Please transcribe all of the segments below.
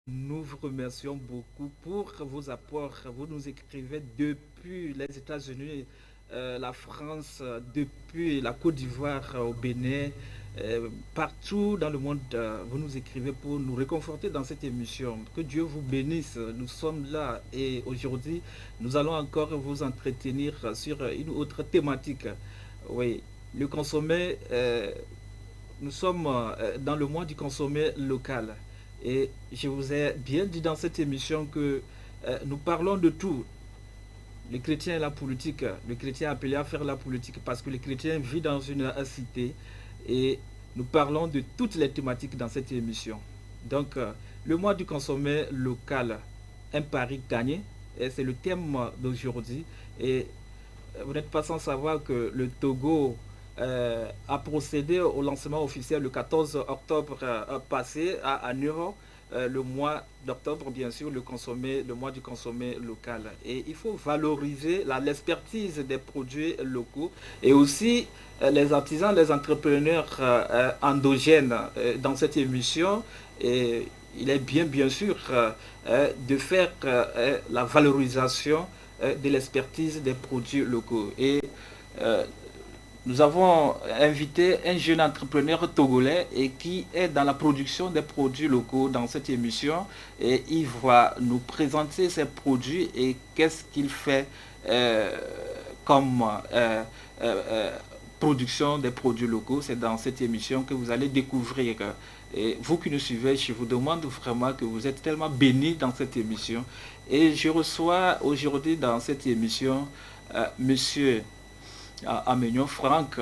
Nous vous remercions beaucoup pour vos apports. Vous nous écrivez depuis les États-Unis, la France, depuis la Côte d'Ivoire, au Bénin, partout dans le monde. Vous nous écrivez pour nous réconforter dans cette émission. Que Dieu vous bénisse. Nous sommes là et aujourd'hui, nous allons encore vous entretenir sur une autre thématique. Oui, le consommer. Nous sommes dans le mois du consommé local. Et je vous ai bien dit dans cette émission que nous parlons de tout. Le chrétien et la politique. Le chrétien est appelé à faire la politique parce que le chrétien vit dans une cité. Et nous parlons de toutes les thématiques dans cette émission. Donc, le mois du consommé local, un pari gagné. Et c'est le thème d'aujourd'hui. Et vous n'êtes pas sans savoir que le Togo a procédé au lancement officiel le 14 octobre passé à Nuro, le mois d'octobre, bien sûr, le mois du consommé local. Et il faut valoriser l'expertise des produits locaux et aussi les artisans, les entrepreneurs endogènes dans cette émission. Et il est bien sûr, de faire la valorisation de l'expertise des produits locaux. Et euh, nous avons invité un jeune entrepreneur togolais et qui est dans la production des produits locaux dans cette émission. Et il va nous présenter ses produits et qu'est-ce qu'il fait euh, comme production des produits locaux. C'est dans cette émission que vous allez découvrir. Et vous qui nous suivez, je vous demande vraiment que vous êtes tellement bénis dans cette émission. Et je reçois aujourd'hui dans cette émission Monsieur Amignon Franck.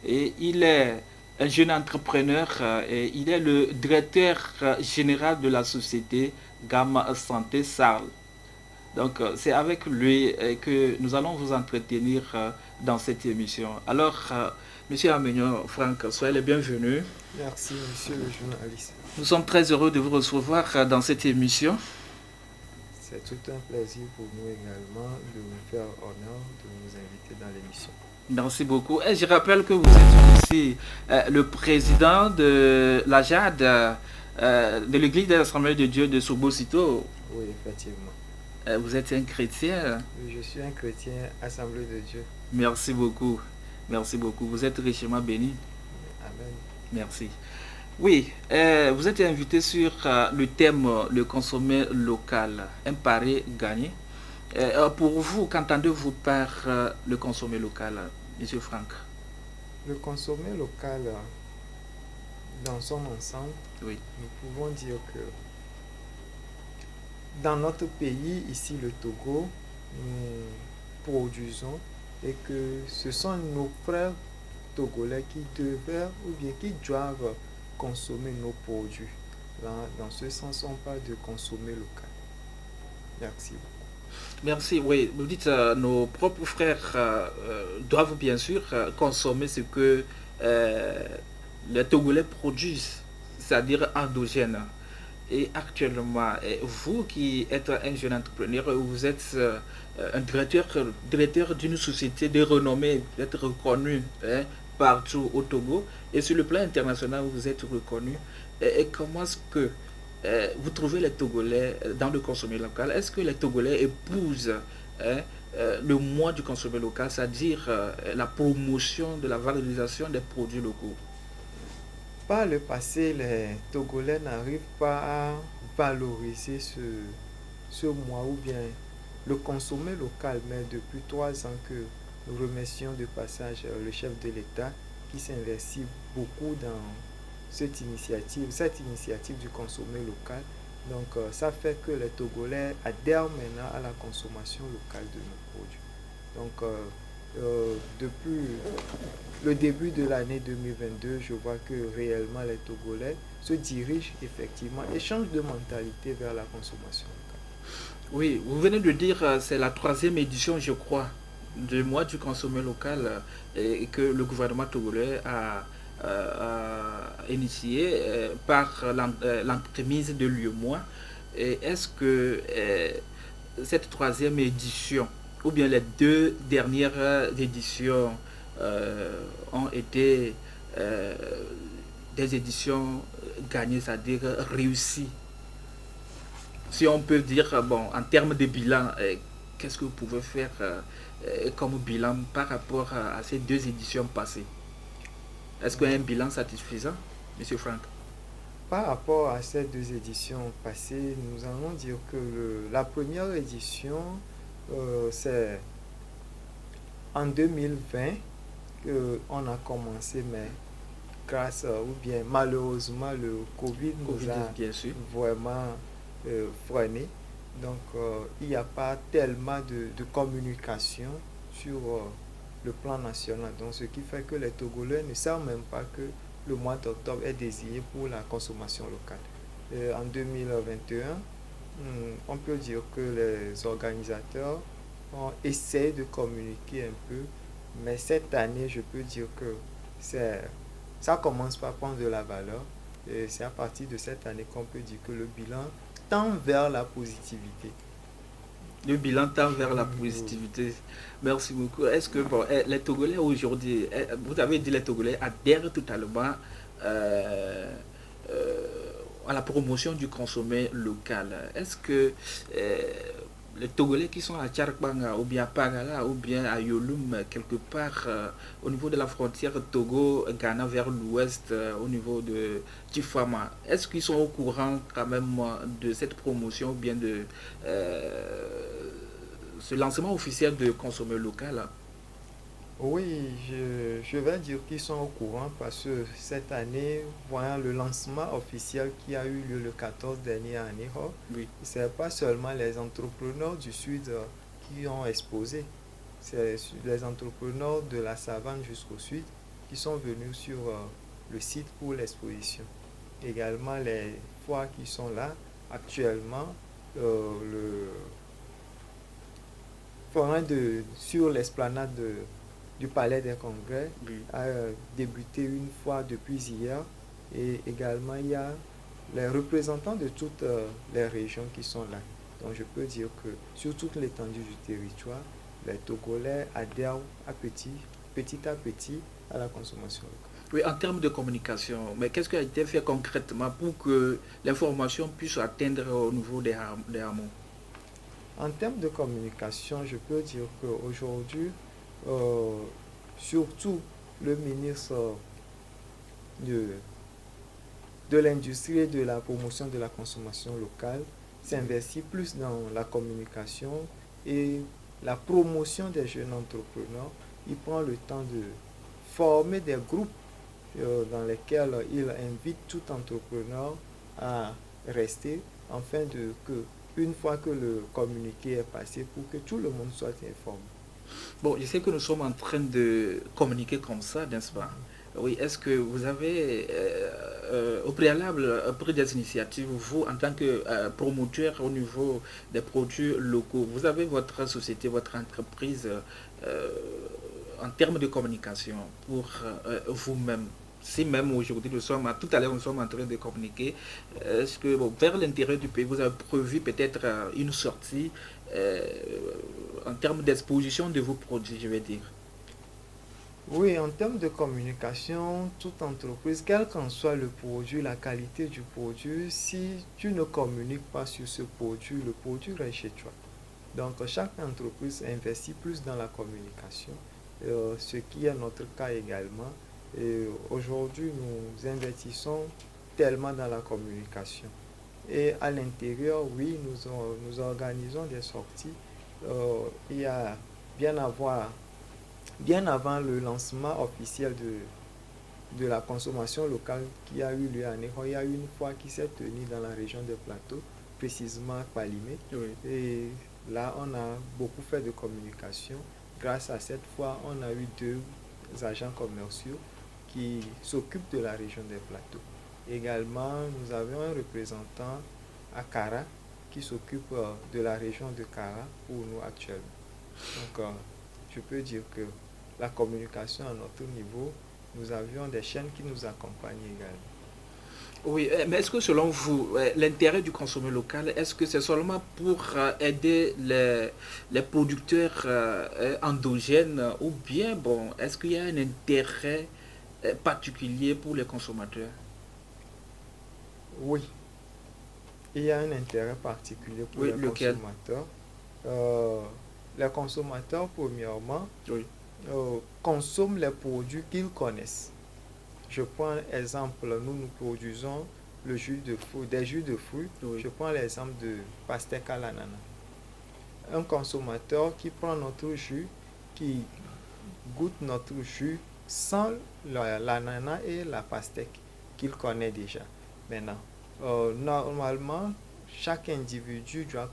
Et il est un jeune entrepreneur et il est le directeur général de la société Gamma Santé Sarl. Donc c'est avec lui que nous allons vous entretenir dans cette émission. Alors, Monsieur Amignon Franck, soyez le bienvenu. Merci, monsieur le journaliste. Nous sommes très heureux de vous recevoir dans cette émission. C'est tout un plaisir pour nous également de vous faire honneur de nous inviter dans l'émission. Merci beaucoup. Et je rappelle que vous êtes aussi le président de la JAD, de l'Église de l'Assemblée de Dieu de Sobosito. Oui, effectivement. Vous êtes un chrétien. Oui, je suis un chrétien assemblée de Dieu. Merci beaucoup. Merci beaucoup. Vous êtes richement béni. Amen. Merci. Oui, vous êtes invité sur le thème le consommer local, un pari gagné. Pour vous, qu'entendez-vous par le consommer local, Monsieur Franck? Le consommer local, dans son ensemble, Oui. nous pouvons dire que dans notre pays, ici le Togo, nous produisons et que ce sont nos frères togolais qui devraient ou bien qui doivent consommer nos produits. Là, dans ce sens, on parle de consommer local. Merci. Merci. Oui, vous dites nos propres frères doivent bien sûr consommer ce que euh, les Togolais produisent, c'est-à-dire endogène. Et actuellement, vous qui êtes un jeune entrepreneur, vous êtes un directeur d'une société de renommée, vous êtes reconnu hein, partout au Togo et sur le plan international, vous êtes reconnu. Et comment est-ce que vous trouvez les Togolais dans le consommé local? Est-ce que les Togolais épousent hein, le mois du consommé local, c'est-à-dire la promotion de la valorisation des produits locaux? Par le passé, les Togolais n'arrivent pas à valoriser ce mois ou bien le consommer local, mais depuis 3 ans que nous remercions de passage le chef de l'État qui s'investit beaucoup dans cette initiative du consommer local. Donc ça fait que les Togolais adhèrent maintenant à la consommation locale de nos produits. Donc depuis le début de l'année 2022, je vois que réellement les Togolais se dirigent effectivement et changent de mentalité vers la consommation locale. Oui, vous venez de dire c'est la troisième édition, je crois, du mois du consommé local et que le gouvernement togolais a initié par l'entremise de l'UEMOA. Est-ce que cette troisième édition, ou bien les deux dernières éditions, ont été des éditions gagnées, c'est-à-dire réussies? Si on peut dire, bon, en termes de bilan, qu'est-ce que vous pouvez faire comme bilan par rapport à ces deux éditions passées? Est-ce qu'il y a un bilan satisfaisant, Monsieur Franck? Par rapport à ces deux éditions passées, nous allons dire que la première édition, c'est en 2020 qu'on a commencé, mais grâce ou bien malheureusement, le Covid nous Covid, a bien sûr. vraiment freiné. Donc, il n'y a pas tellement de communication sur le plan national. Donc, ce qui fait que les Togolais ne savent même pas que le mois d'octobre est désigné pour la consommation locale. En 2021, on peut dire que les organisateurs ont essayé de communiquer un peu, mais cette année, je peux dire que c'est, ça commence par prendre de la valeur. Et c'est à partir de cette année qu'on peut dire que le bilan tend vers la positivité. Le bilan tend vers la Oui. positivité. Merci beaucoup. Est-ce que bon, les Togolais aujourd'hui, vous avez dit les Togolais adhèrent totalement euh, euh, à la promotion du consommé local. Est-ce que euh, les Togolais qui sont à Tcharbanga ou bien à Pagala ou bien à Yolum, quelque part au niveau de la frontière Togo-Ghana vers l'ouest, au niveau de Tifama, est-ce qu'ils sont au courant quand même de cette promotion ou bien de ce lancement officiel de consommer local? Oui, je vais dire qu'ils sont au courant parce que cette année, voyant le lancement officiel qui a eu lieu le 14 dernier à Niho, Oui. ce n'est pas seulement les entrepreneurs du Sud qui ont exposé, c'est les entrepreneurs de la savane jusqu'au Sud qui sont venus sur le site pour l'exposition. Également les foires qui sont là actuellement, le forain sur l'esplanade du Palais des Congrès Oui. a débuté une fois depuis hier et également il y a les représentants de toutes les régions qui sont là. Donc je peux dire que sur toute l'étendue du territoire, les Togolais adhèrent petit à petit à la consommation locale. Oui, en termes de communication, mais qu'est-ce qui a été fait concrètement pour que l'information puisse atteindre au niveau des hameaux? En termes de communication, je peux dire qu'aujourd'hui, euh, surtout le ministre de, de l'Industrie et de la promotion de la consommation locale s'investit plus dans la communication et la promotion des jeunes entrepreneurs. Il prend le temps de former des groupes dans lesquels il invite tout entrepreneur à rester afin de que, une fois que le communiqué est passé, pour que tout le monde soit informé. Bon, je sais que nous sommes en train de communiquer comme ça, n'est-ce pas? Oui, est-ce que vous avez, au préalable, pris des initiatives, vous, en tant que promoteur au niveau des produits locaux, vous avez votre société, votre entreprise euh, en termes de communication pour vous-même? Si même aujourd'hui, tout à l'heure, nous sommes en train de communiquer, est-ce que, bon, vers l'intérieur du pays, vous avez prévu peut-être une sortie euh, en termes d'exposition de vos produits, je vais dire? Oui, en termes de communication, toute entreprise, quel qu'en soit le produit, la qualité du produit, si tu ne communiques pas sur ce produit, le produit reste chez toi. Donc, chaque entreprise investit plus dans la communication, ce qui est notre cas également. Et aujourd'hui, nous investissons tellement dans la communication. Et à l'intérieur, oui, nous organisons des sorties. Il y a bien avoir bien avant le lancement officiel de la consommation locale qui a eu lieu à Ného, il y a eu une fois qui s'est tenue dans la région des Plateaux, précisément à Palimé. Oui. Et là, on a beaucoup fait de communication. Grâce à cette fois, on a eu deux agents commerciaux qui s'occupent de la région des Plateaux. Également, nous avions un représentant à Kara qui s'occupe de la région de Kara pour nous actuellement. Donc, je peux dire que la communication à notre niveau, nous avions des chaînes qui nous accompagnent également. Oui, mais est-ce que selon vous, l'intérêt du consommé local, est-ce que c'est seulement pour aider les producteurs endogènes ou bien, bon, est-ce qu'il y a un intérêt particulier pour les consommateurs? Oui, il y a un intérêt particulier pour Oui, les lequel? consommateurs. Les consommateurs, premièrement, Oui, consomment les produits qu'ils connaissent. Je prends exemple, nous produisons le jus de fruits, des jus de fruits. oui. Je prends l'exemple de pastèque à l'ananas. Un consommateur qui prend notre jus, qui goûte notre jus sans l'ananas et la pastèque qu'il connaît déjà. Maintenant, normalement, chaque individu doit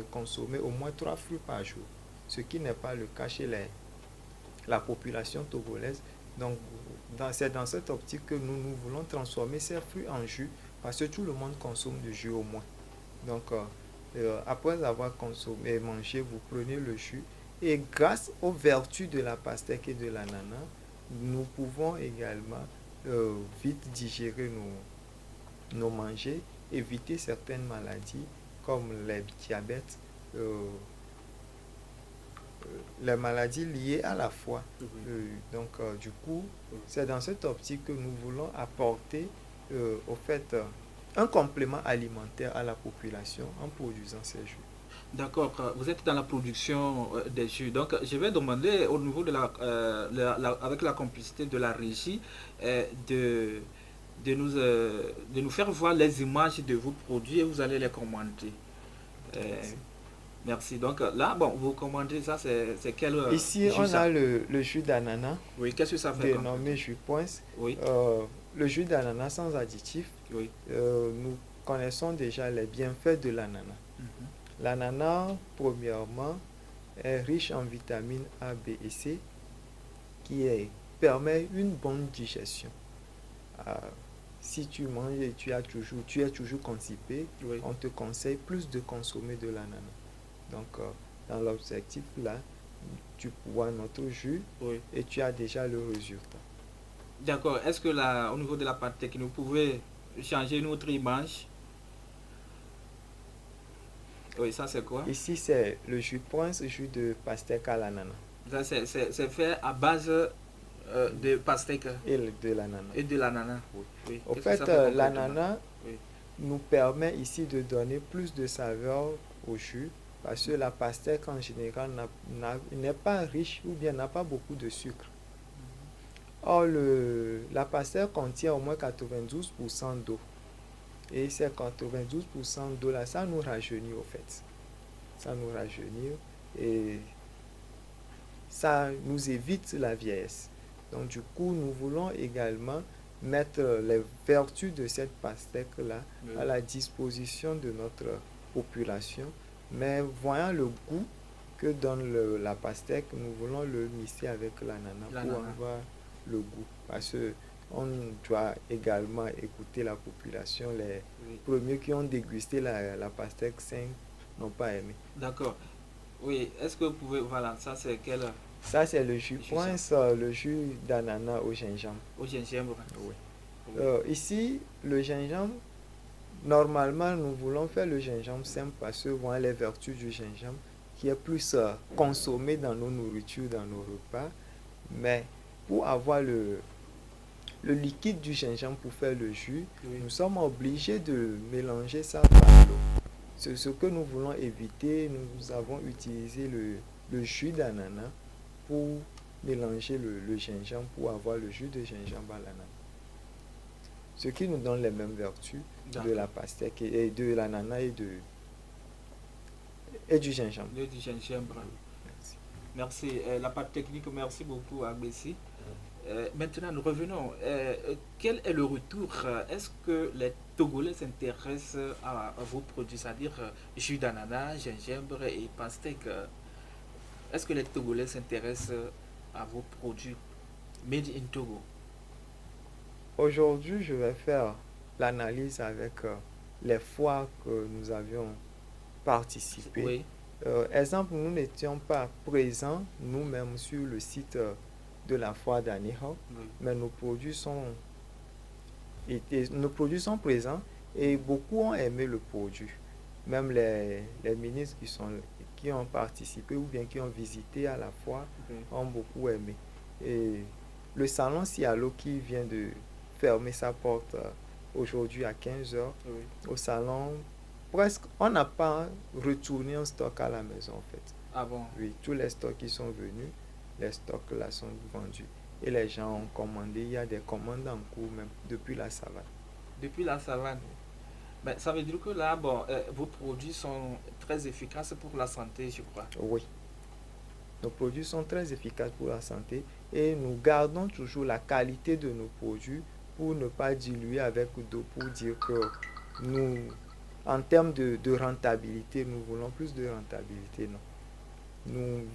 consommer au moins 3 fruits par jour, ce qui n'est pas le cas chez la population togolaise. Donc, c'est dans cette optique que nous voulons transformer ces fruits en jus, parce que tout le monde consomme du jus au moins. Donc, après avoir consommé et mangé, vous prenez le jus. Et grâce aux vertus de la pastèque et de l'ananas, nous pouvons également vite digérer nos manger, éviter certaines maladies comme les diabètes, les maladies liées à la foi. Donc, du coup, c'est dans cette optique que nous voulons apporter, au fait, un complément alimentaire à la population en produisant ces jus. D'accord, vous êtes dans la production des jus. Donc, je vais demander au niveau de avec la complicité de la régie, de, de nous faire voir les images de vos produits et vous allez les commander. Merci. Merci. Donc, là, bon, vous commandez ça, c'est quel Ici, jus on ça? a le jus d'ananas, Oui, qu'est-ce que ça fait comme? dénommé jus Poince. Oui, Le jus d'ananas sans additifs, oui. nous connaissons déjà les bienfaits de l'ananas. Mhm. L'ananas, premièrement, est riche en vitamines A, B et C permet une bonne digestion. Si tu manges et tu es toujours constipé, Oui. on te conseille plus de consommer de l'ananas. Donc, dans l'objectif là, tu bois notre jus Oui. et tu as déjà le résultat. D'accord. Est-ce que là, au niveau de la pâte technique, vous pouvez changer notre image? Oui, ça c'est quoi? Ici, c'est le jus Prince, jus de pastèque à l'ananas Ça, c'est fait à base de pastèque et de l'ananas. et de l'ananas. Oui. Oui. Au Qu'est-ce que fait, ça fait concrètement? l'ananas Oui. nous permet ici de donner plus de saveur au jus parce que la pastèque en général n'est pas riche ou bien n'a pas beaucoup de sucre. Or, la pastèque contient au moins 92% d'eau. Et ces 92% d'eau là, ça nous rajeunit au fait. Ça nous rajeunit et ça nous évite la vieillesse. Donc du coup, nous voulons également mettre les vertus de cette pastèque-là à la disposition de notre population. Mais voyant le goût que donne la pastèque, nous voulons le mixer avec l'ananas pour avoir le goût. Parce qu'on doit également écouter la population. Les premiers qui ont dégusté la pastèque 5 n'ont pas aimé. D'accord. Oui, est-ce que vous pouvez... Voilà, ça c'est quel... Ça, c'est le jus Prince, le jus d'ananas au gingembre. Au gingembre. Oui. Ici, le gingembre, normalement, nous voulons faire le gingembre simple parce que voilà les vertus du gingembre qui est plus consommé dans nos nourritures, dans nos repas. Mais pour avoir le liquide du gingembre pour faire le jus, nous sommes obligés de mélanger ça par l'eau. C'est ce que nous voulons éviter. Nous avons utilisé le jus d'ananas pour mélanger le gingembre pour avoir le jus de gingembre à l'ananas. Ce qui nous donne les mêmes vertus de la pastèque et de l'ananas et du gingembre. Et du gingembre. Merci. Merci. La pâte technique, merci beaucoup Agbessi. Maintenant, nous revenons. Quel est le retour? Est-ce que les Togolais s'intéressent à vos produits, c'est-à-dire jus d'ananas, gingembre et pastèque? Est-ce que les Togolais s'intéressent à vos produits made in Togo? Aujourd'hui, je vais faire l'analyse avec les foires que nous avions participé. Oui. Exemple, nous n'étions pas présents nous-mêmes sur le site de la foire d'Aniho, mais nos produits sont présents et beaucoup ont aimé le produit. Même les ministres qui ont participé ou bien qui ont visité à la foire ont beaucoup aimé. Et le salon Cialo qui vient de fermer sa porte aujourd'hui à 15h, au salon presque, on n'a pas retourné un stock à la maison en fait. Ah bon? Oui, tous les stocks qui sont venus, les stocks là sont vendus. Et les gens ont commandé, il y a des commandes en cours même depuis la savane. Depuis la savane. Mais ça veut dire que là, bon, vos produits sont très efficaces pour la santé, je crois. Oui, nos produits sont très efficaces pour la santé et nous gardons toujours la qualité de nos produits pour ne pas diluer avec d'eau, pour dire que nous, en termes de rentabilité, nous voulons plus de rentabilité, non. Nous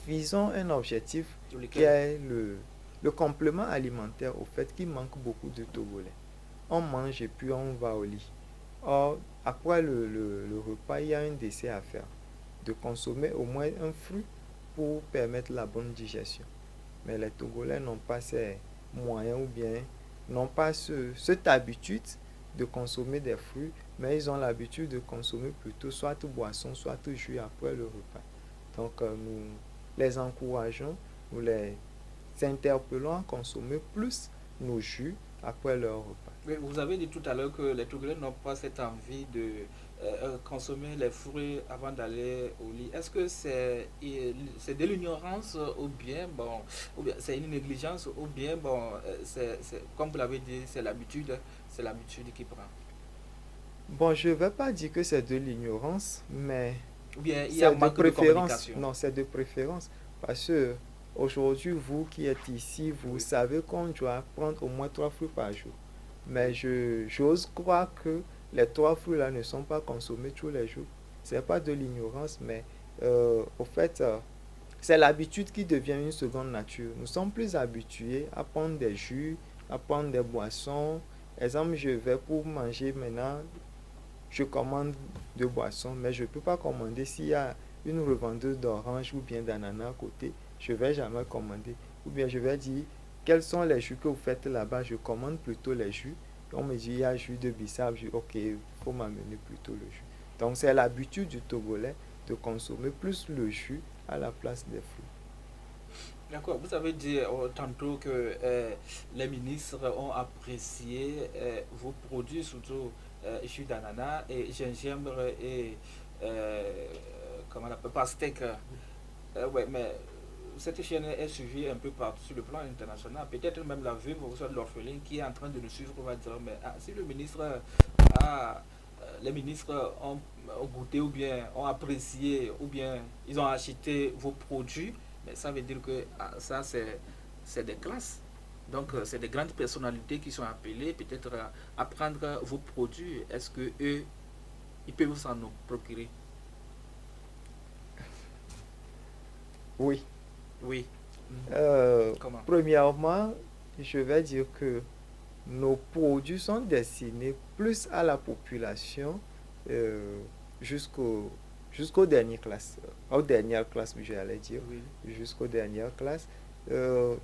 visons un objectif Sur qui lesquels? est le complément alimentaire au fait qu'il manque beaucoup de Togolais. On mange et puis on va au lit. Or, après le repas, il y a un dessert à faire. De consommer au moins un fruit pour permettre la bonne digestion. Mais les Togolais n'ont pas ces moyens ou bien n'ont pas cette habitude de consommer des fruits, mais ils ont l'habitude de consommer plutôt soit boisson, soit jus après le repas. Donc, nous les encourageons, nous les interpellons à consommer plus nos jus après leur repas. Mais vous avez dit tout à l'heure que les Togolais n'ont pas cette envie de consommer les fruits avant d'aller au lit. Est-ce que c'est de l'ignorance ou bien, bon, ou bien c'est une négligence ou bien, bon, comme vous l'avez dit, c'est l'habitude qui prend. Bon, je ne vais pas dire que c'est de l'ignorance, mais Ou bien il y a c'est de manque de préférence. communication. Non, c'est de préférence. Parce que aujourd'hui, vous qui êtes ici, vous Oui. savez qu'on doit prendre au moins 3 fruits par jour. Mais j'ose croire que les 3 fruits là ne sont pas consommés tous les jours. C'est pas de l'ignorance, mais au fait, c'est l'habitude qui devient une seconde nature. Nous sommes plus habitués à prendre des jus, à prendre des boissons. Exemple, je vais pour manger maintenant, je commande de boissons, mais je ne peux pas commander s'il y a une revendeuse d'orange ou bien d'ananas à côté. Je ne vais jamais commander. Ou bien je vais dire, quels sont les jus que vous faites là-bas? Je commande plutôt les jus. On me dit, il y a jus de bissap. Je dis, ok, il faut m'amener plutôt le jus. Donc c'est l'habitude du Togolais de consommer plus le jus à la place des fruits. D'accord, vous avez dit tantôt que les ministres ont apprécié vos produits, surtout jus d'ananas et gingembre et euh, comment on appelle, pastèque. Ouais, mais cette chaîne est suivie un peu partout sur le plan international. Peut-être même la veuve ou soit l'orphelin qui est en train de nous suivre va dire, mais ah, si le ministre a, les ministres ont goûté ou bien ont apprécié ou bien ils ont acheté vos produits, mais ça veut dire que ah, ça c'est des classes. Donc c'est des grandes personnalités qui sont appelées peut-être à prendre vos produits. Est-ce que eux, ils peuvent s'en procurer? Oui. Oui. Mhm. Comment? Premièrement, je vais dire que nos produits sont destinés plus à la population euh, jusqu'au, jusqu'aux dernières classes. Aux dernières classes, j'allais dire. Oui. Jusqu'aux dernières classes. Euh,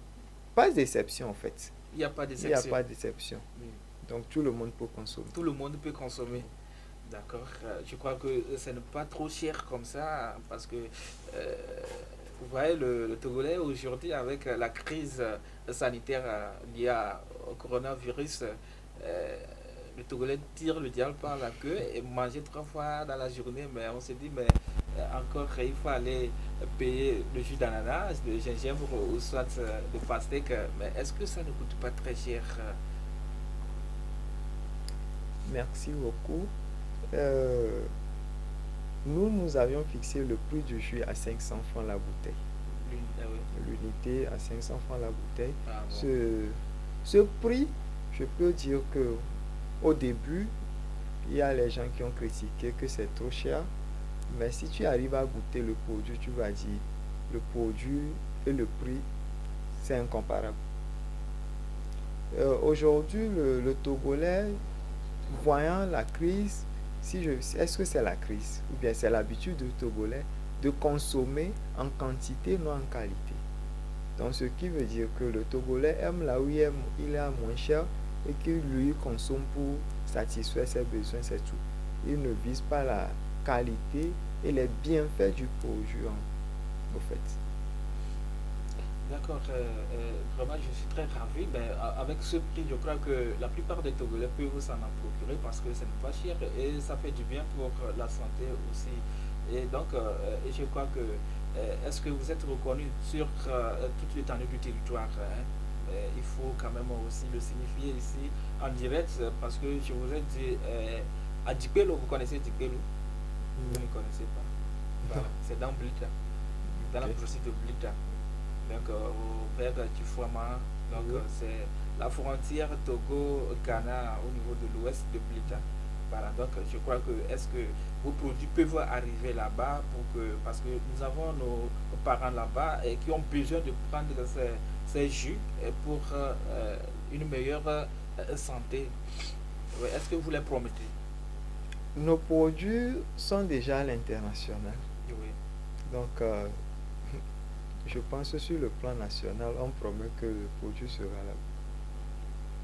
Pas d'exception en fait. Il n'y a pas Il n'y a d'exception. pas d'exception. Oui. Donc tout le monde peut consommer. Tout le monde peut consommer. D'accord. Je crois que ce n'est pas trop cher comme ça parce que vous voyez le Togolais aujourd'hui avec la crise sanitaire liée au coronavirus. euh, le Togolais tire le diable par la queue et manger 3 fois dans la journée, mais on se dit, mais encore il faut aller payer le jus d'ananas, de gingembre ou soit de pastèque, mais est-ce que ça ne coûte pas très cher? Merci beaucoup. Euh, nous avions fixé le prix du jus à 500 francs la bouteille. Ah oui. L'unité à 500 francs la bouteille. Ah bon. Ce prix, je peux dire que au début, il y a les gens qui ont critiqué que c'est trop cher. Mais si tu arrives à goûter le produit, tu vas dire le produit et le prix, c'est incomparable. Aujourd'hui, le Togolais, voyant la crise, est-ce que c'est la crise ou bien c'est l'habitude du Togolais de consommer en quantité, non en qualité. Donc, ce qui veut dire que le Togolais aime là où il est à moins cher et qu'il lui consomme pour satisfaire ses besoins, c'est tout. Il ne vise pas la qualité et les bienfaits du produit, en fait. D'accord, vraiment je suis très ravi. Ben, avec ce prix, je crois que la plupart des Togolais peuvent s'en en procurer parce que ce n'est pas cher et ça fait du bien pour la santé aussi. Et donc, je crois que, est-ce que vous êtes reconnu sur toute l'étendue du territoire, hein? Il faut quand même aussi le signifier ici en direct parce que je vous ai dit, à Dipelo, vous connaissez Dipelo? Vous Non. ne connaissez pas. Voilà, c'est dans Blita, dans la Ok. province de Blita. Donc, vers Tifuama, donc Oui. c'est la frontière Togo-Ghana au niveau de l'ouest de Blita. Voilà, donc je crois que est-ce que vos produits peuvent arriver là-bas pour que, parce que nous avons nos parents là-bas et qui ont besoin de prendre ces jus pour une meilleure santé. Ouais, est-ce que vous les promettez? Nos produits sont déjà à l'international. Oui. Donc, je pense que sur le plan national, on promet que le produit sera là.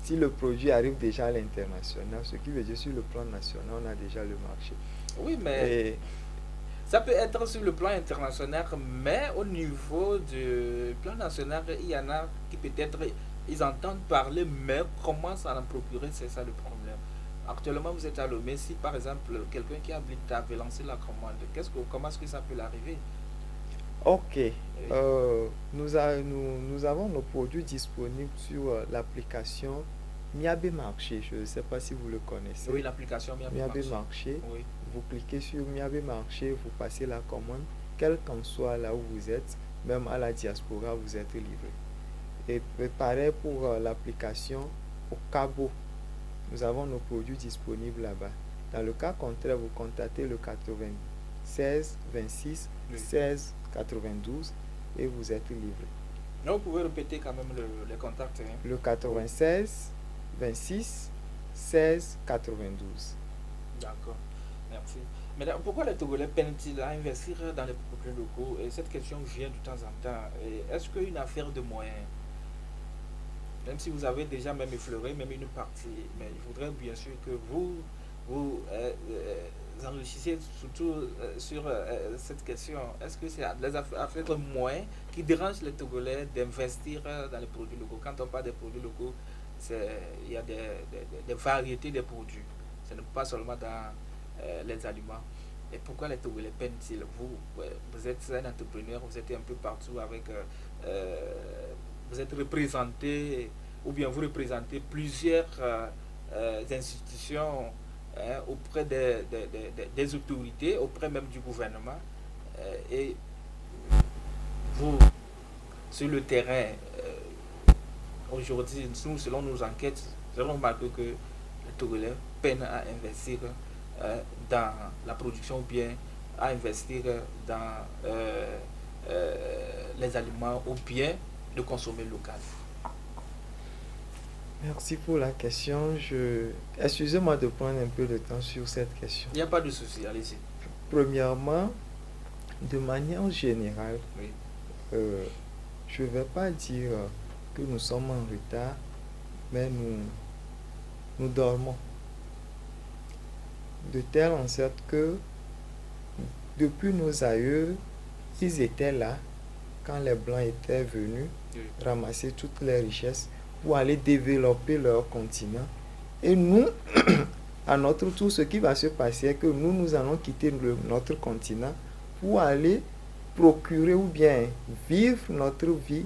Si le produit arrive déjà à l'international, ce qui veut dire sur le plan national, on a déjà le marché. Oui, mais Et ça peut être sur le plan international, mais au niveau du plan national, il y en a qui peut-être ils entendent parler, mais comment ça en procurer, c'est ça le problème. Actuellement, vous êtes à Lomé, si par exemple quelqu'un qui habite avait lancé la commande, comment est-ce que ça peut l'arriver? ok, Oui. nous avons nos produits disponibles sur l'application Miabe Marché. Je ne sais pas si vous le connaissez. Oui, l'application Miabi Miabe Marché. Marché, Oui. vous cliquez sur Miabe Marché, vous passez la commande, quel qu'en soit là où vous êtes, même à la diaspora, vous êtes livré. Et pareil pour l'application Okabo. Nous avons nos produits disponibles là-bas. Dans le cas contraire, vous contactez le 96 26 Oui. 16 92 et vous êtes livré. Mais vous pouvez répéter quand même les contacts, hein? Le 96 26 16 92. D'accord, merci. Mais là, pourquoi les Togolais peinent-ils à investir dans les produits locaux? Et cette question vient de temps en temps. Est-ce qu'une affaire de moyens, même si vous avez déjà même effleuré même une partie, mais je voudrais bien sûr que vous enrichissiez surtout sur cette question. Est-ce que c'est les affaires de moyens qui dérangent les Togolais d'investir dans les produits locaux? Quand on parle des produits locaux, il y a des variétés de produits. Ce n'est pas seulement dans les aliments. Et pourquoi les Togolais peinent-ils? Vous êtes un entrepreneur, vous êtes un peu partout avec... vous êtes représenté, ou bien vous représentez plusieurs institutions, hein, auprès des autorités, auprès même du gouvernement. Et vous, sur le terrain, aujourd'hui, nous, selon nos enquêtes, nous avons remarqué que les Togolais peinent à investir dans la production ou bien à investir dans les aliments ou bien de consommer local. Merci pour la question. Excusez-moi de prendre un peu de temps sur cette question. Il n'y a pas de souci, allez-y. Premièrement, de manière générale, Oui. je ne vais pas dire que nous sommes en retard, mais nous dormons. De telle en sorte que depuis nos aïeux, ils étaient là quand les Blancs étaient venus Oui. ramasser toutes les richesses pour aller développer leur continent. Et nous, à notre tour, ce qui va se passer est que nous allons quitter notre continent pour aller procurer ou bien vivre notre vie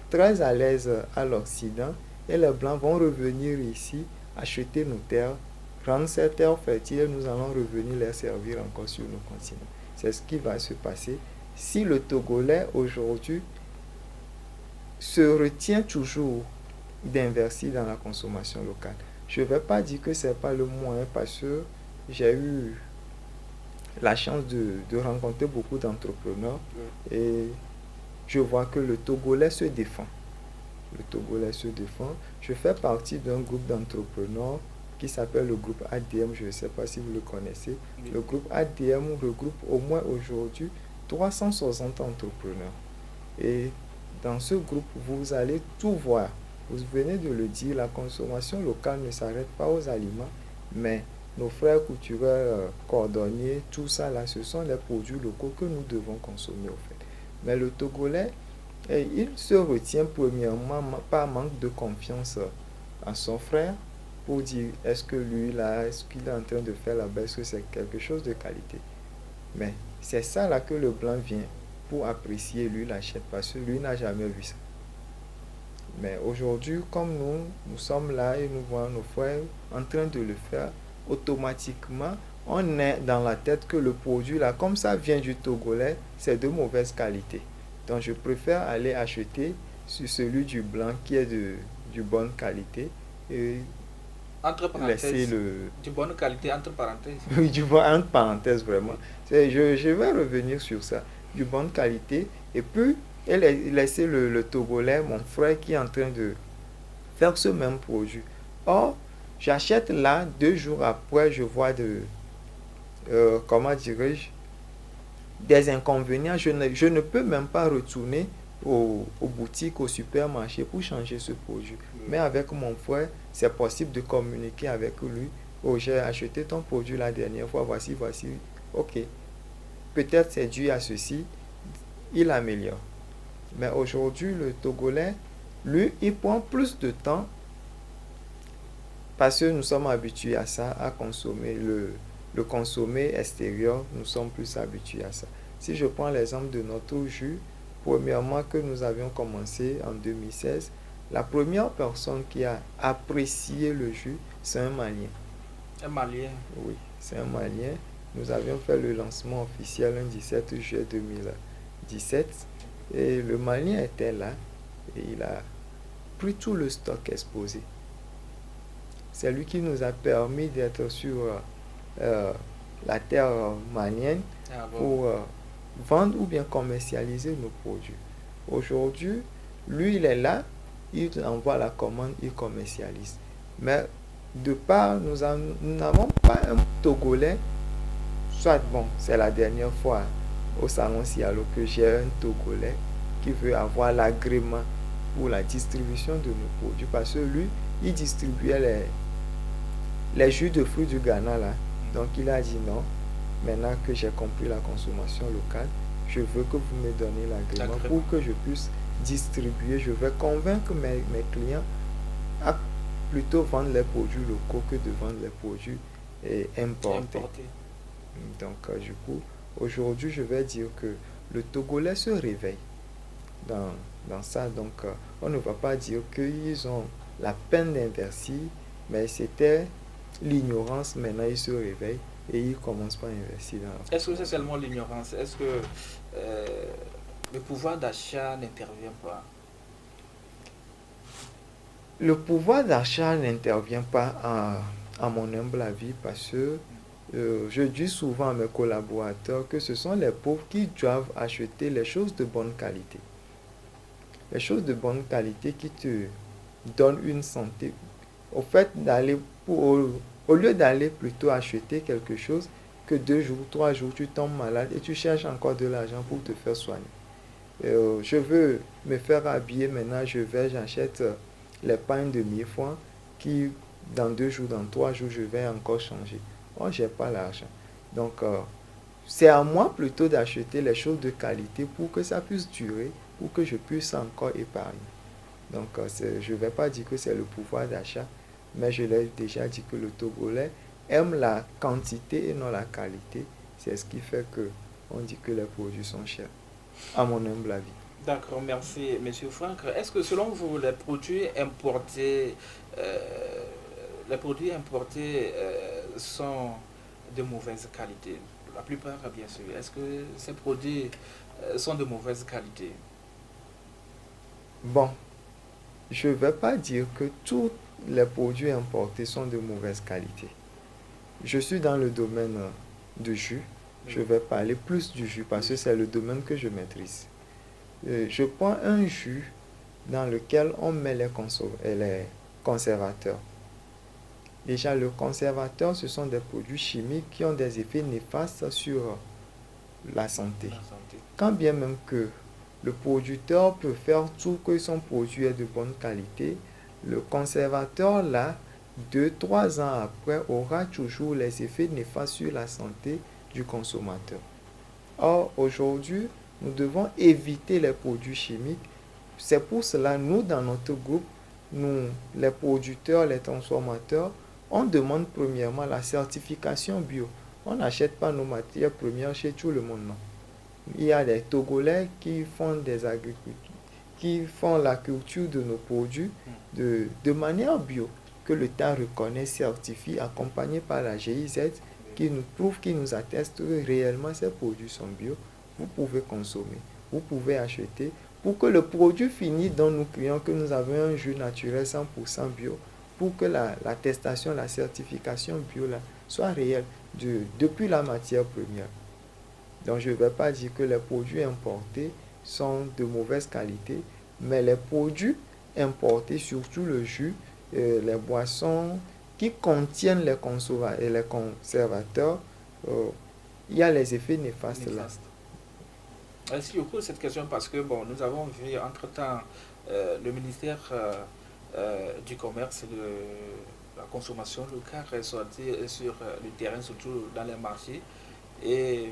très à l'aise à l'Occident. Et les Blancs vont revenir ici, acheter nos terres, rendre ces terres fertiles et nous allons revenir les servir encore sur nos continents. C'est ce qui va se passer si le Togolais aujourd'hui se retient toujours d'investir dans la consommation locale. Je ne vais pas dire que ce n'est pas le moyen parce que j'ai eu la chance de rencontrer beaucoup d'entrepreneurs et je vois que le Togolais se défend. Le Togolais se défend. Je fais partie d'un groupe d'entrepreneurs qui s'appelle le groupe ADM, je ne sais pas si vous le connaissez. Oui. Le groupe ADM regroupe au moins aujourd'hui 360 entrepreneurs. Et dans ce groupe, vous allez tout voir. Vous venez de le dire, la consommation locale ne s'arrête pas aux aliments, mais nos frères couturiers, cordonniers, tout ça là, ce sont les produits locaux que nous devons consommer au fait. Mais le Togolais Et il se retient premièrement par manque de confiance à son frère pour dire est-ce que lui là, est-ce qu'il est en train de faire là-bas, est-ce que c'est quelque chose de qualité. Mais c'est ça là que le blanc vient pour apprécier, lui l'achète parce que lui n'a jamais vu ça. Mais aujourd'hui, comme nous sommes là et nous voyons nos frères en train de le faire, automatiquement, on est dans la tête que le produit là, comme ça vient du Togolais, c'est de mauvaise qualité. Donc je préfère aller acheter sur celui du blanc qui est de bonne qualité et Entre laisser parenthèses, le... de bonne qualité, entre parenthèses. Oui, du bon, entre parenthèses vraiment. Oui. Je vais revenir sur ça. Du bonne qualité. Et puis, et laisser le Togolais, mon frère, qui est en train de faire ce même produit. Or, j'achète là, 2 jours après, je vois comment dirais-je, des inconvénients. Je ne peux même pas retourner aux boutiques, au supermarché pour changer ce produit. Mais avec mon frère, c'est possible de communiquer avec lui. Oh, j'ai acheté ton produit la dernière fois, voici. Ok, peut-être c'est dû à ceci, il améliore. Mais aujourd'hui, le Togolais, lui, il prend plus de temps parce que nous sommes habitués à ça, à consommer le consommer extérieur, nous sommes plus habitués à ça. Si je prends l'exemple de notre jus, premièrement que nous avions commencé en 2016, la première personne qui a apprécié le jus, c'est un Malien. Un Malien. Oui, c'est un Malien. Nous avions fait le lancement officiel le 17 juillet 2017 et le Malien était là et il a pris tout le stock exposé. C'est lui qui nous a permis d'être sur la terre malienne Ah bon. pour vendre ou bien commercialiser nos produits. Aujourd'hui, lui, il est là, il envoie la commande, il commercialise. Mais de part, nous n'avons pas un Togolais, soit bon, c'est la dernière fois au salon Cialo que j'ai un Togolais qui veut avoir l'agrément pour la distribution de nos produits parce que lui, il distribuait les jus de fruits du Ghana là. Donc il a dit non, maintenant que j'ai compris la consommation locale, je veux que vous me donniez l'agrément pour que je puisse distribuer. Je vais convaincre mes clients à plutôt vendre les produits locaux que de vendre les produits importés. Donc du coup, aujourd'hui, je vais dire que le Togolais se réveille dans ça. Donc on ne va pas dire qu'ils ont la peine d'investir, mais c'était l'ignorance. Maintenant, ils se réveillent et ils commencent par investir dans la... Est-ce que c'est seulement l'ignorance? Est-ce que le pouvoir d'achat n'intervient pas? Le pouvoir d'achat n'intervient pas à mon humble avis parce que je dis souvent à mes collaborateurs que ce sont les pauvres qui doivent acheter les choses de bonne qualité. Les choses de bonne qualité qui te donnent une santé. Au fait, au lieu d'aller plutôt acheter quelque chose que 2 jours, 3 jours, tu tombes malade et tu cherches encore de l'argent pour te faire soigner. Je veux me faire habiller maintenant, j'achète les pagnes de 1000 francs qui, dans 2 jours, dans 3 jours, je vais encore changer. Oh, j'ai pas l'argent. Donc, c'est à moi plutôt d'acheter les choses de qualité pour que ça puisse durer, pour que je puisse encore épargner. Donc, je ne vais pas dire que c'est le pouvoir d'achat, mais je l'ai déjà dit que le Togolais aime la quantité et non la qualité. C'est ce qui fait que on dit que les produits sont chers, à mon humble avis. D'accord, merci, Monsieur Franck. Est-ce que selon vous, les produits importés sont de mauvaise qualité? La plupart, bien sûr. Est-ce que ces produits sont de mauvaise qualité? Bon, je ne vais pas dire que tous les produits importés sont de mauvaise qualité. Je suis dans le domaine du jus. Je vais parler plus du jus parce que c'est le domaine que je maîtrise. Je prends un jus dans lequel on met les conservateurs. Déjà, le conservateur, ce sont des produits chimiques qui ont des effets néfastes sur la santé. Quand bien même que le producteur peut faire tout que son produit est de bonne qualité, le conservateur, là, 2-3 ans après, aura toujours les effets néfastes sur la santé du consommateur. Or, aujourd'hui, nous devons éviter les produits chimiques c'est pour cela, nous, dans notre groupe, nous, les producteurs, les transformateurs, on demande premièrement la certification bio. On n'achète pas nos matières premières chez tout le monde, non. Il y a des Togolais qui font des agricultures, qui font la culture de nos produits de manière bio, que l'État reconnaît, certifie, accompagné par la GIZ, qui nous prouve, qui nous atteste que réellement ces produits sont bio. Vous pouvez consommer, vous pouvez acheter, pour que le produit fini dont nous crions que nous avons un jus naturel 100% bio, pour que l'attestation, la certification bio là, soit réelle depuis la matière première. Donc je ne vais pas dire que les produits importés sont de mauvaise qualité, mais les produits importés, surtout le jus, les boissons qui contiennent les conservateurs, il y a les effets néfastes là. Si je pose cette question parce que bon, nous avons vu entre-temps le ministère du Commerce et de la consommation locale est sorti sur le terrain, surtout dans les marchés. Et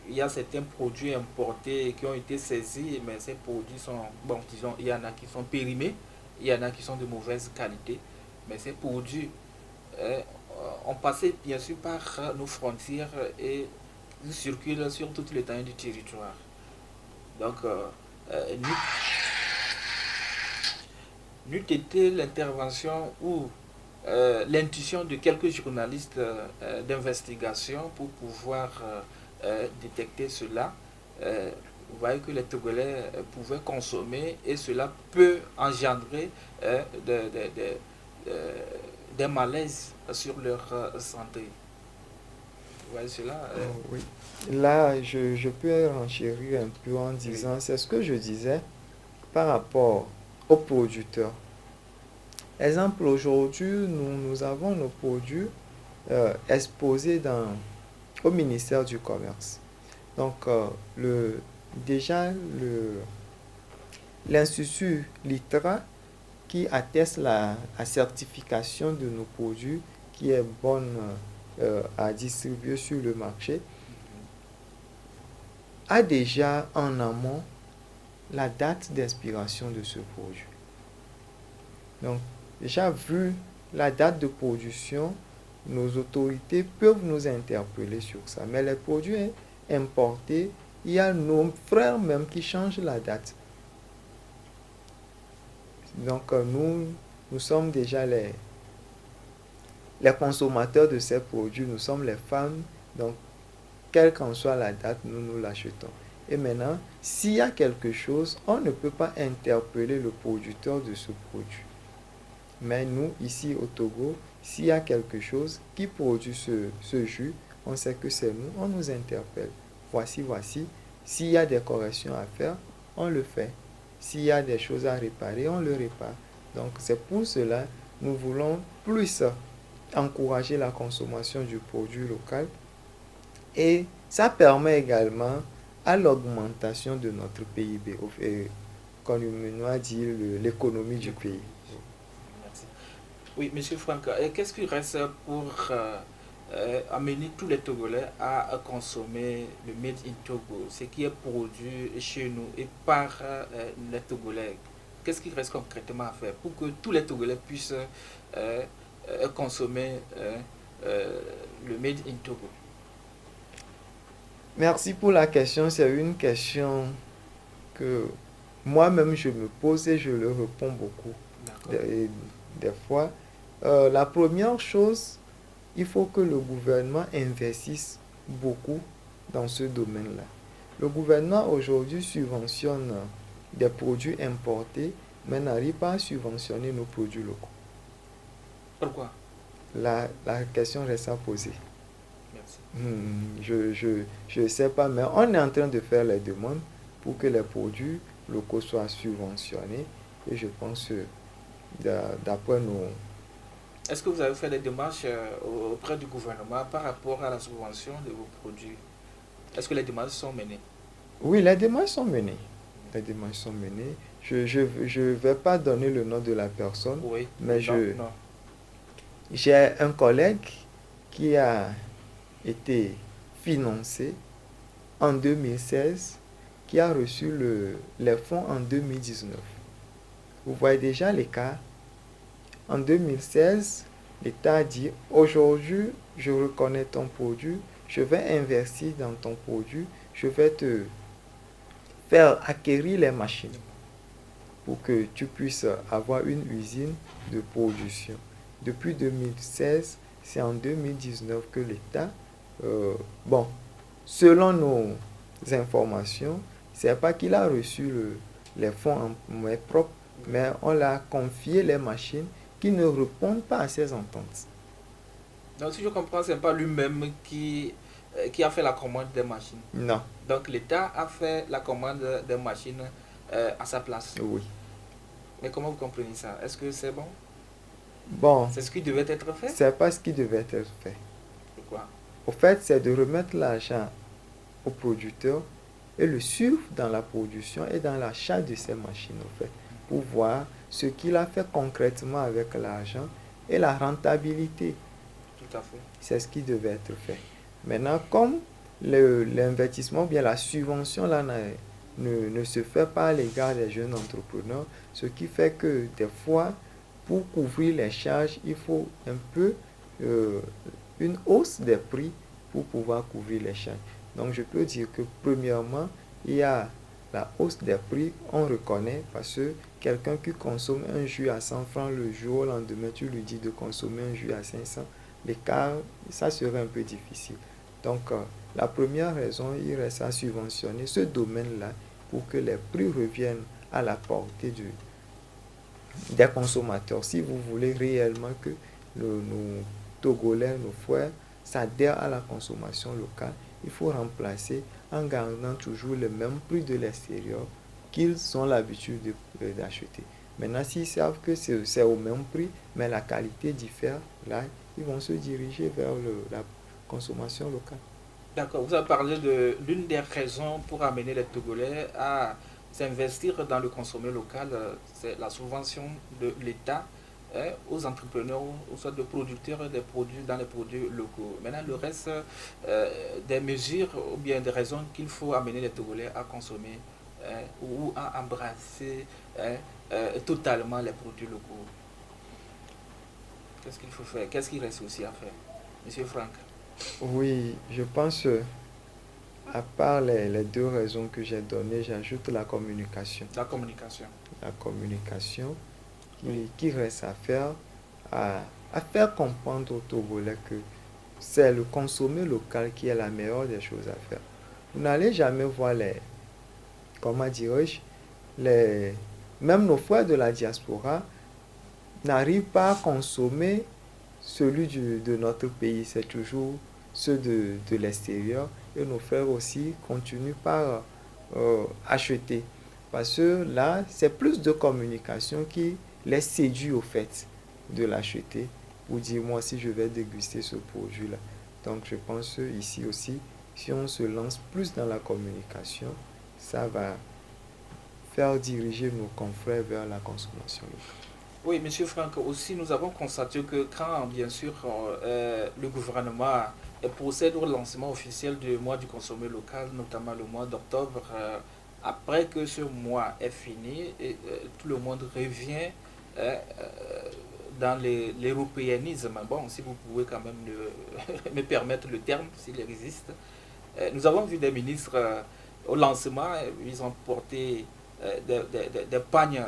il y a certains produits importés qui ont été saisis, mais ces produits sont, bon, disons, il y en a qui sont périmés, il y en a qui sont de mauvaise qualité, mais ces produits ont passé bien sûr par nos frontières et ils circulent sur toute l'étendue du territoire. Donc, n'eût été l'intervention ou l'intuition de quelques journalistes d'investigation pour pouvoir détecter cela, vous voyez que les Togolais pouvaient consommer et cela peut engendrer des malaises sur leur santé. Vous voyez cela Oui. Là, je peux renchérir un peu en disant, c'est ce que je disais par rapport aux producteurs. Exemple, aujourd'hui, nous avons nos produits exposés au ministère du Commerce. Donc, déjà, l'Institut LITRA qui atteste la certification de nos produits qui est bonne à distribuer sur le marché, a déjà en amont la date d'expiration de ce produit. Donc, déjà vu la date de production, nos autorités peuvent nous interpeller sur ça. Mais les produits importés, il y a nos frères même qui changent la date. Donc, nous sommes déjà les consommateurs de ces produits, nous sommes les femmes. Donc, quelle qu'en soit la date, nous l'achetons. Et maintenant, s'il y a quelque chose, on ne peut pas interpeller le producteur de ce produit. Mais nous, ici au Togo, s'il y a quelque chose qui produit ce jus, on sait que c'est nous, on nous interpelle. Voici. S'il y a des corrections à faire, on le fait. S'il y a des choses à réparer, on le répare. Donc, c'est pour cela que nous voulons plus encourager la consommation du produit local. Et ça permet également à l'augmentation de notre PIB, comme on a dit, l'économie du pays. Merci. Oui, M. Franck, qu'est-ce qu'il reste pour amener tous les Togolais à consommer le Made in Togo, ce qui est produit chez nous et par les Togolais? Qu'est-ce qu'il reste concrètement à faire pour que tous les Togolais puissent consommer le Made in Togo? Merci pour la question. C'est une question que moi-même je me pose et je le réponds beaucoup des fois. La première chose, il faut que le gouvernement investisse beaucoup dans ce domaine-là. Le gouvernement aujourd'hui subventionne des produits importés, mais n'arrive pas à subventionner nos produits locaux. Pourquoi? La question reste à poser. Merci. Je ne sais pas, mais on est en train de faire les demandes pour que les produits locaux soient subventionnés. Et je pense que d'après nos... Est-ce que vous avez fait des démarches auprès du gouvernement par rapport à la subvention de vos produits? Est-ce que les démarches sont menées? Oui, les démarches sont menées. Les démarches sont menées. Je ne vais pas donner le nom de la personne, oui, mais non. J'ai un collègue qui a été financé en 2016, qui a reçu les fonds en 2019. Vous voyez déjà l'écart. En 2016, l'État a dit, aujourd'hui, je reconnais ton produit, je vais investir dans ton produit, je vais te faire acquérir les machines pour que tu puisses avoir une usine de production. Depuis 2016, c'est en 2019 que l'État, bon, selon nos informations, c'est pas qu'il a reçu les fonds en main propre, mais on l'a confié les machines qui ne répondent pas à ces ententes. Donc, si je comprends, ce n'est pas lui-même qui a fait la commande des machines. Non, Donc, l'État a fait la commande des machines à sa place. oui. Mais comment vous comprenez ça? Est-ce que c'est bon? Bon, C'est ce qui devait être fait? c'est pas ce qui devait être fait. Pourquoi? Au fait, c'est de remettre l'argent au producteur et le suivre dans la production et dans l'achat de ces machines, au fait, pour voir ce qu'il a fait concrètement avec l'argent et la rentabilité. Tout à fait. C'est ce qui devait être fait. Maintenant, comme l'investissement, bien la subvention là ne se fait pas à l'égard des jeunes entrepreneurs, ce qui fait que des fois, pour couvrir les charges, il faut un peu une hausse des prix pour pouvoir couvrir les charges. Donc, je peux dire que premièrement, il y a la hausse des prix, on reconnaît parce que quelqu'un qui consomme un jus à 100 francs le jour au lendemain, tu lui dis de consommer un jus à 500, l'écart, ça serait un peu difficile. Donc, la première raison, il reste à subventionner ce domaine-là pour que les prix reviennent à la portée des consommateurs. Si vous voulez réellement que nos Togolais, nos frères, s'adhèrent à la consommation locale, il faut remplacer en gardant toujours le même prix de l'extérieur qu'ils ont l'habitude d'acheter. Maintenant, s'ils savent que c'est au même prix, mais la qualité diffère, là, ils vont se diriger vers la consommation locale. D'accord. Vous avez parlé de l'une des raisons pour amener les Togolais à s'investir dans le consommé local, c'est la subvention de l'État aux entrepreneurs, ou soit de producteurs des produits dans les produits locaux. Maintenant, le reste des mesures ou bien des raisons qu'il faut amener les Togolais à consommer ou à embrasser totalement les produits locaux. Qu'est-ce qu'il faut faire? Qu'est-ce qu'il reste aussi à faire? Monsieur Franck. Oui, je pense, à part les deux raisons que j'ai données, j'ajoute la communication. La communication. La communication Oui. qui reste à faire, à faire comprendre aux Togolais que c'est le consommer local qui est la meilleure des choses à faire. Vous n'allez jamais voir comment dirais-je, même nos frères de la diaspora n'arrivent pas à consommer celui de notre pays, c'est toujours ceux de l'extérieur. Et nos frères aussi continuent par acheter. Parce que là, c'est plus de communication qui les séduit au fait de l'acheter. Ou dire, moi si je vais déguster ce produit-là. Donc je pense ici aussi, si on se lance plus dans la communication, ça va faire diriger nos confrères vers la consommation locale. Oui, Monsieur Franck, aussi nous avons constaté que quand, bien sûr, le gouvernement procède au lancement officiel du mois du consommé local, notamment le mois d'octobre, après que ce mois est fini, tout le monde revient dans l'européanisme. Bon, si vous pouvez quand même me permettre le terme, s'il existe. Nous avons vu des ministres au lancement, ils ont porté des pagnes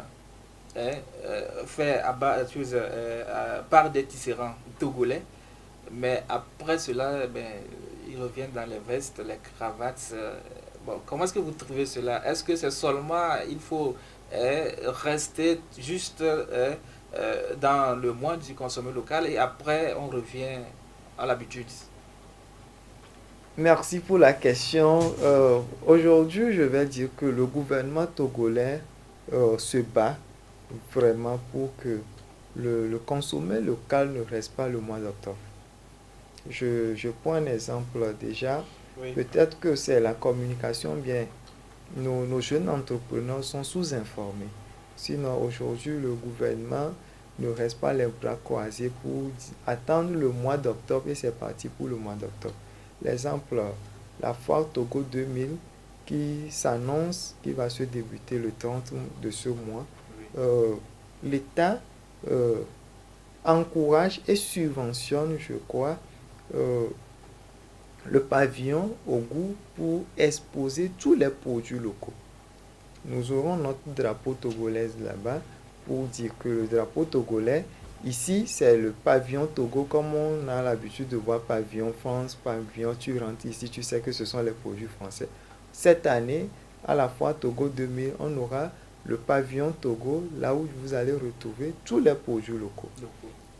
fait par des tisserands togolais. Mais après cela, ben, ils reviennent dans les vestes, les cravates. Bon, comment est-ce que vous trouvez cela? Est-ce que c'est seulement, il faut rester juste dans le mois du consommé local et après on revient à l'habitude? Merci pour la question. Aujourd'hui, je vais dire que le gouvernement togolais se bat vraiment pour que le consommer local ne reste pas le mois d'octobre. Je prends un exemple déjà. Oui. Peut-être que c'est la communication, bien, nos jeunes entrepreneurs sont sous-informés. Sinon, aujourd'hui, le gouvernement ne reste pas les bras croisés pour attendre le mois d'octobre et c'est parti pour le mois d'octobre. L'exemple, la foire Togo 2000 qui s'annonce, qui va se débuter le 30 de ce mois. Oui. l'État encourage et subventionne, je crois, le pavillon au goût pour exposer tous les produits locaux. Nous aurons notre drapeau togolais là-bas pour dire que le drapeau togolais, ici, c'est le pavillon Togo, comme on a l'habitude de voir pavillon France, pavillon, tu rentres ici, tu sais que ce sont les produits français. Cette année, à la fois Togo 2000, on aura le pavillon Togo, là où vous allez retrouver tous les produits locaux.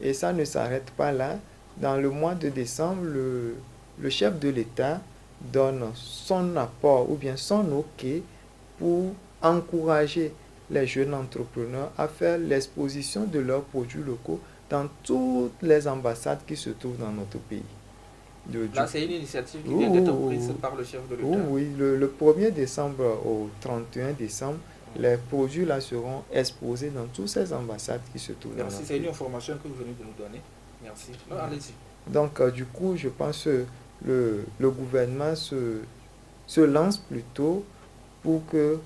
Et ça ne s'arrête pas là. Dans le mois de décembre, le chef de l'État donne son apport ou bien son OK pour encourager les jeunes entrepreneurs à faire l'exposition de leurs produits locaux dans toutes les ambassades qui se trouvent dans notre pays. Là, c'est une initiative qui vient d'être prise par le chef de l'État. Oui, le 1er décembre au 31 décembre, les produits là seront exposés dans toutes ces ambassades qui se trouvent dans notre pays. Merci, c'est une information que vous venez de nous donner. Merci. Non, allez-y. Donc, du coup, je pense que le gouvernement se lance plutôt pour que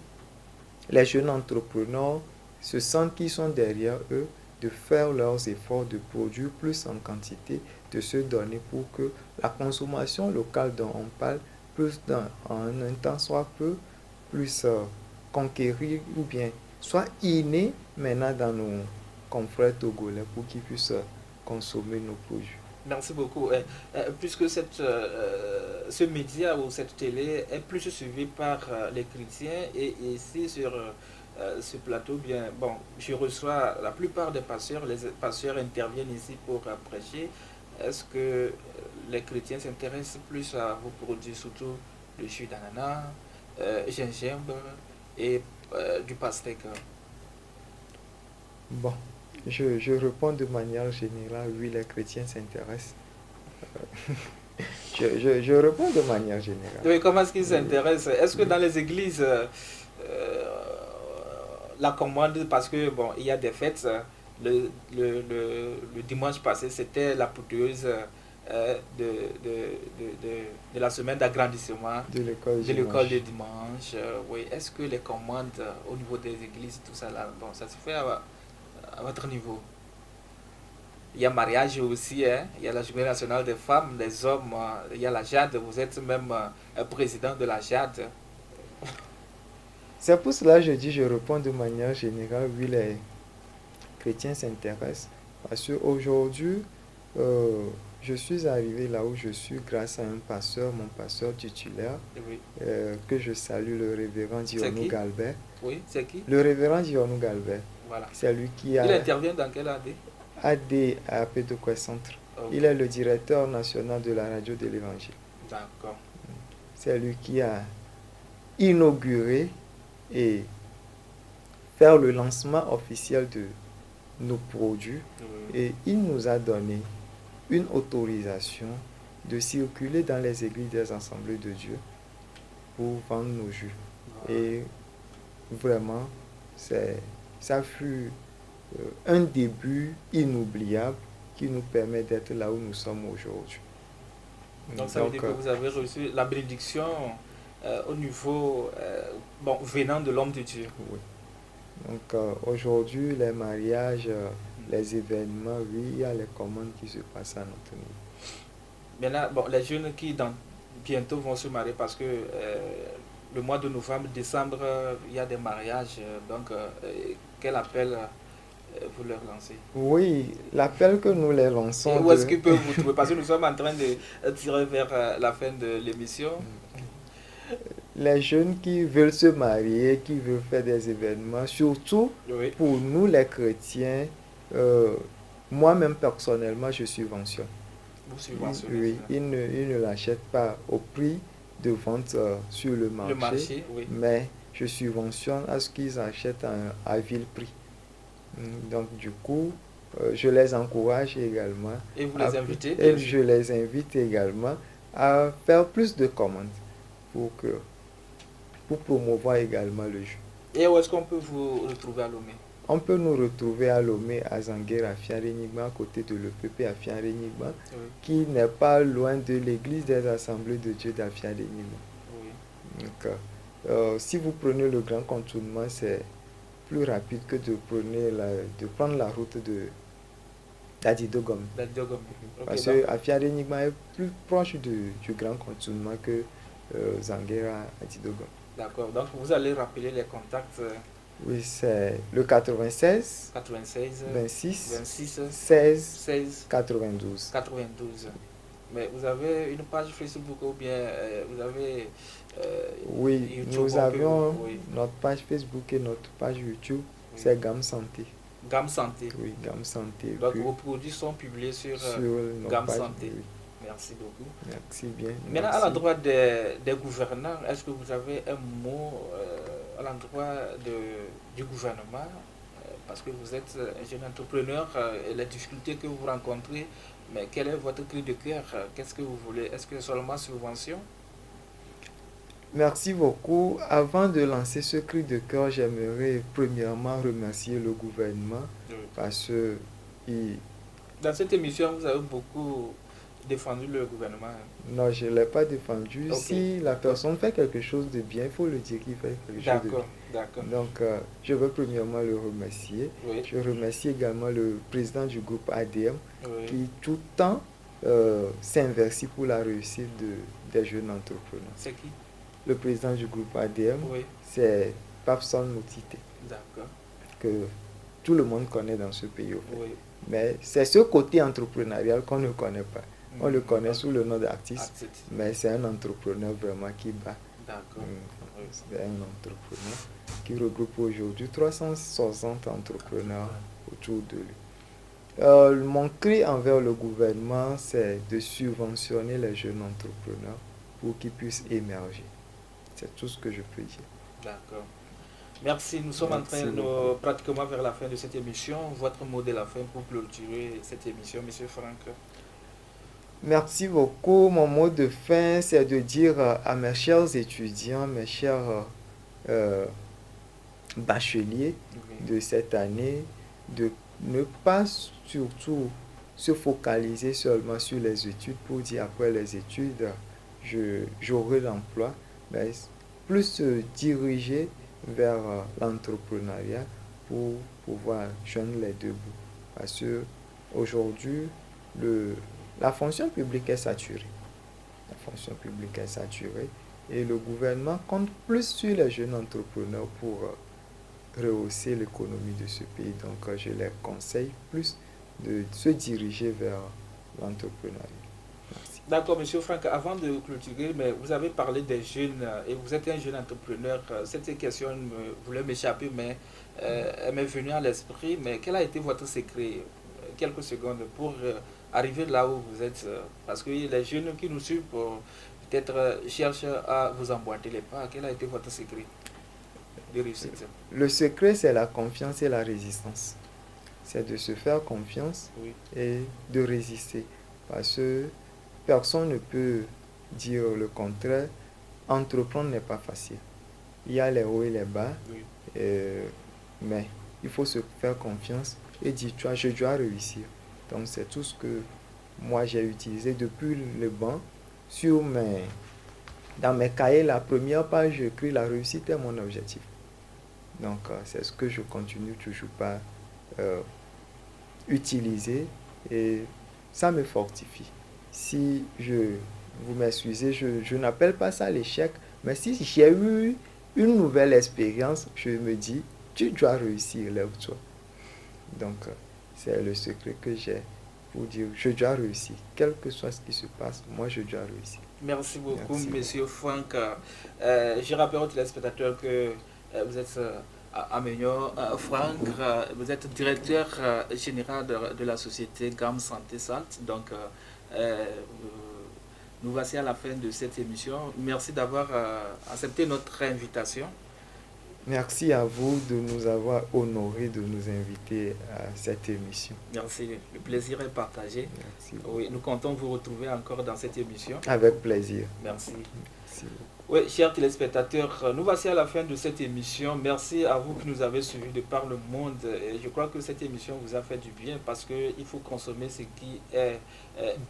les jeunes entrepreneurs se sentent qu'ils sont derrière eux, de faire leurs efforts, de produire plus en quantité, de se donner pour que la consommation locale dont on parle, plus en un temps, soit plus conquérir ou bien soit innée maintenant dans nos confrères togolais pour qu'ils puissent consommer nos produits. Merci beaucoup. Puisque ce média ou cette télé est plus suivi par les chrétiens et ici sur ce plateau, bien, bon, je reçois la plupart des pasteurs, les pasteurs interviennent ici pour prêcher. Est-ce que les chrétiens s'intéressent plus à vos produits, surtout le jus d'ananas, gingembre et du pastèque? Bon, je réponds de manière générale, oui, les chrétiens s'intéressent. Je réponds de manière générale. Oui, comment est-ce qu'ils s'intéressent? Est-ce que dans les églises, la commande, parce que bon, il y a des fêtes, le dimanche passé, c'était la poudreuse de la semaine d'agrandissement de l'école de dimanche. Oui. Est-ce que les commandes au niveau des églises, tout ça là, bon, ça se fait à votre niveau? Il y a mariage aussi, hein? Il y a la journée nationale des femmes, des hommes, il y a la JAD, vous êtes même président de la JAD. C'est pour cela que je dis, je réponds de manière générale, oui, les chrétiens s'intéressent. Parce qu'aujourd'hui, je suis arrivé là où je suis grâce à un pasteur, mon pasteur titulaire, oui. Que je salue, le révérend Dionou Galbert. Oui, c'est qui? Le révérend Dionou Galbert. Voilà. C'est lui qui a... Il intervient dans quel AD? AD à Pétoquet Centre. Okay. Il est le directeur national de la radio de l'Évangile. D'accord. C'est lui qui a inauguré et faire le lancement officiel de nos produits. Oui. Et il nous a donné une autorisation de circuler dans les églises des assemblées de Dieu pour vendre nos jus. Ah. Et vraiment, ça fut un début inoubliable qui nous permet d'être là où nous sommes aujourd'hui. Donc ça veut dire que vous avez reçu la bénédiction au niveau venant de l'homme de Dieu. Oui. Donc aujourd'hui, les mariages, les événements, oui, il y a les commandes qui se passent à notre niveau. Maintenant, bon, les jeunes qui bientôt vont se marier parce que le mois de novembre, décembre, il y a des mariages. Donc, quel appel vous leur lancez? Oui, l'appel que nous les lançons. Et où est-ce qu'ils peuvent vous trouver? Parce que nous sommes en train de tirer vers la fin de l'émission. Les jeunes qui veulent se marier, qui veulent faire des événements, surtout oui. Pour nous les chrétiens, moi-même personnellement, je subventionne. Vous subventionnez? Oui, ils ne l'achètent pas au prix de vente sur le marché, oui. Mais je subventionne à ce qu'ils achètent à vil prix. Donc du coup, je les encourage également. Et vous les invitez? Et je les invite également à faire plus de commandes pour promouvoir également le jeu. Et où est-ce qu'on peut vous retrouver à Lomé? On peut nous retrouver à Lomé, à Zanguer, à Fianrenigma, à côté de l'EPP à Fianrenigma, oui. Qui n'est pas loin de l'église des assemblées de Dieu d'Afianrenigma. Oui. Donc, si vous prenez le grand contournement, c'est plus rapide que de prendre la route d'Adidogom. Parce que Afiadenigma est plus proche du grand cantonnement que Zanguera Adidogom. D'accord, donc vous allez rappeler les contacts. Oui, c'est le 96, 26, 16, 92. Mais vous avez une page Facebook ou bien vous avez oui, YouTube, nous avions notre page Facebook et notre page YouTube, c'est GAM Santé. GAM Santé. Oui, GAM Santé. Donc vos produits sont publiés sur GAM Santé. Oui. Merci beaucoup. Merci bien. Maintenant, à l'endroit des gouvernants, est-ce que vous avez un mot à l'endroit du gouvernement parce que vous êtes un jeune entrepreneur et les difficultés que vous rencontrez, mais quel est votre cri de cœur? Qu'est-ce que vous voulez? Est-ce que seulement subvention? Merci beaucoup. Avant de lancer ce cri de cœur, j'aimerais premièrement remercier le gouvernement parce que dans cette émission, vous avez beaucoup défendu le gouvernement. Non, je ne l'ai pas défendu. Okay. Si la personne fait quelque chose de bien, il faut le dire qu'il fait quelque chose de bien. D'accord. Donc, je veux premièrement le remercier. Oui. Je remercie également le président du groupe ADM qui tout le temps s'investit pour la réussite des jeunes entrepreneurs. C'est qui? Le président du groupe ADM, c'est Papson Moutite. D'accord. Que tout le monde connaît dans ce pays. Mais c'est ce côté entrepreneurial qu'on ne connaît pas. On le connaît sous le nom d'artiste, mais c'est un entrepreneur vraiment qui bat. D'accord. C'est un entrepreneur qui regroupe aujourd'hui 360 entrepreneurs autour de lui. Mon cri envers le gouvernement, c'est de subventionner les jeunes entrepreneurs pour qu'ils puissent émerger. C'est tout ce que je peux dire. D'accord. Merci. Nous sommes en train de pratiquement vers la fin de cette émission. Votre mot de la fin pour clôturer cette émission, M. Franck. Merci beaucoup. Mon mot de fin, c'est de dire à mes chers étudiants, mes chers bacheliers de cette année, de ne pas surtout se focaliser seulement sur les études pour dire après les études, j'aurai l'emploi, mais plus se diriger vers l'entrepreneuriat pour pouvoir joindre les deux bouts. Parce que aujourd'hui, la fonction publique est saturée. La fonction publique est saturée et le gouvernement compte plus sur les jeunes entrepreneurs pour rehausser l'économie de ce pays. Donc, je les conseille plus de se diriger vers l'entrepreneuriat. Merci. D'accord, M. Franck, avant de clôturer, mais vous avez parlé des jeunes et vous êtes un jeune entrepreneur. Cette question voulait m'échapper, mais elle m'est venue à l'esprit. Mais quel a été votre secret? Quelques secondes pour arriver là où vous êtes, parce que les jeunes qui nous suivent peut-être cherchent à vous emboîter les pas. Quel a été votre secret de réussite? Le secret, c'est la confiance et la résistance. C'est de se faire confiance et de résister. Parce que personne ne peut dire le contraire. Entreprendre n'est pas facile. Il y a les hauts et les bas, mais il faut se faire confiance et dire, je dois réussir. Donc, c'est tout ce que moi j'ai utilisé depuis le banc. Dans mes cahiers, la première page, j'écris la réussite est mon objectif. Donc, c'est ce que je continue toujours par utiliser et ça me fortifie. Si vous m'excusez, je n'appelle pas ça l'échec, mais si j'ai eu une nouvelle expérience, je me dis, tu dois réussir, lève-toi. Donc, c'est le secret que j'ai pour dire, je dois réussir. Quel que soit ce qui se passe, moi, je dois réussir. Merci beaucoup, M. Franck. Je rappelle aux téléspectateurs que vous êtes Aménion Franck, vous êtes directeur général de la société GAM Santé Salt. Donc, nous voici à la fin de cette émission. Merci d'avoir accepté notre invitation. Merci à vous de nous avoir honorés de nous inviter à cette émission. Merci, le plaisir est partagé. Merci. Oui, nous comptons vous retrouver encore dans cette émission. Avec plaisir. Merci. Merci. Oui, chers téléspectateurs, nous voici à la fin de cette émission. Merci à vous qui nous avez suivis de par le monde. Et je crois que cette émission vous a fait du bien parce qu'il faut consommer ce qui est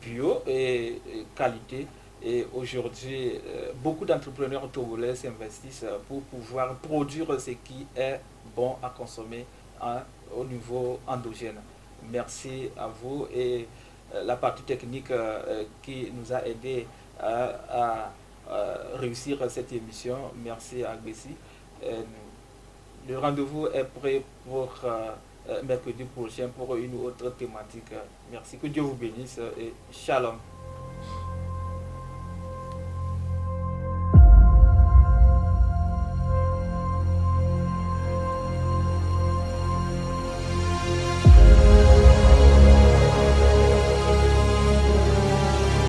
bio et qualité Et aujourd'hui, beaucoup d'entrepreneurs togolais s'investissent pour pouvoir produire ce qui est bon à consommer au niveau endogène. Merci à vous et la partie technique qui nous a aidé à réussir cette émission. Merci à Bessie. Le rendez-vous est prêt pour mercredi prochain pour une autre thématique. Merci, que Dieu vous bénisse et shalom.